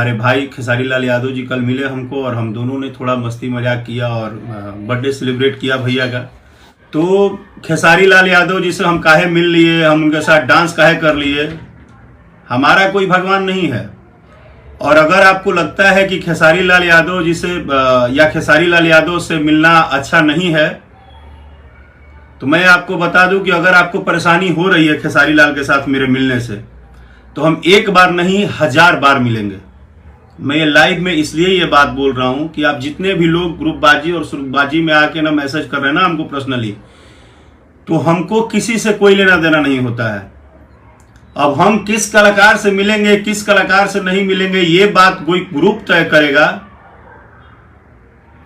हमारे भाई खेसारी लाल यादव जी कल मिले हमको और हम दोनों ने थोड़ा मस्ती मजाक किया और बर्थडे सेलिब्रेट किया भैया का। तो खेसारी लाल यादव जी से हम काहे मिल लिए, हम उनके साथ डांस काहे कर लिए, हमारा कोई भगवान नहीं है। और अगर आपको लगता है कि खेसारी लाल यादव जी से या खेसारी लाल यादव से मिलना अच्छा नहीं है, तो मैं आपको बता दूं कि अगर आपको परेशानी हो रही है खेसारी लाल के साथ मेरे मिलने से, तो हम एक बार नहीं 1000 बार मिलेंगे। मैं ये लाइव में इसलिए ये बात बोल रहा हूं कि आप जितने भी लोग ग्रुपबाजी और सुरुखबाजी में आके ना मैसेज कर रहे हैं ना हमको पर्सनली, तो हमको किसी से कोई लेना देना नहीं होता है। अब हम किस कलाकार से मिलेंगे किस कलाकार से नहीं मिलेंगे ये बात कोई ग्रुप तय करेगा।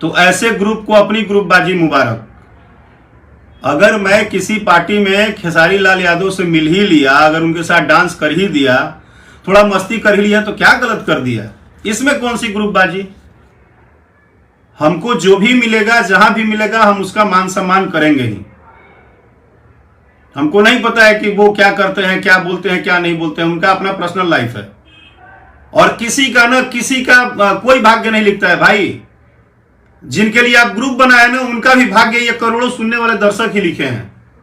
तो ऐसे ग्रुप को अपनी ग्रुपबाजी मुबारक। अगर मैं किसी पार्टी में खेसारी लाल यादव से मिल ही लिया, अगर उनके साथ डांस कर ही दिया, थोड़ा मस्ती कर ही लिया, तो क्या गलत कर दिया, इसमें कौन सी ग्रुपबाजी। हमको जो भी मिलेगा जहां भी मिलेगा हम उसका मान सम्मान करेंगे ही। हमको नहीं पता है कि वो क्या करते हैं, क्या बोलते हैं, क्या नहीं बोलते हैं, उनका अपना पर्सनल लाइफ है। और किसी का ना किसी का कोई भाग्य नहीं लिखता है भाई। जिनके लिए आप ग्रुप बनाए ना उनका भी भाग्य ये करोड़ों सुनने वाले दर्शक ही लिखे हैं।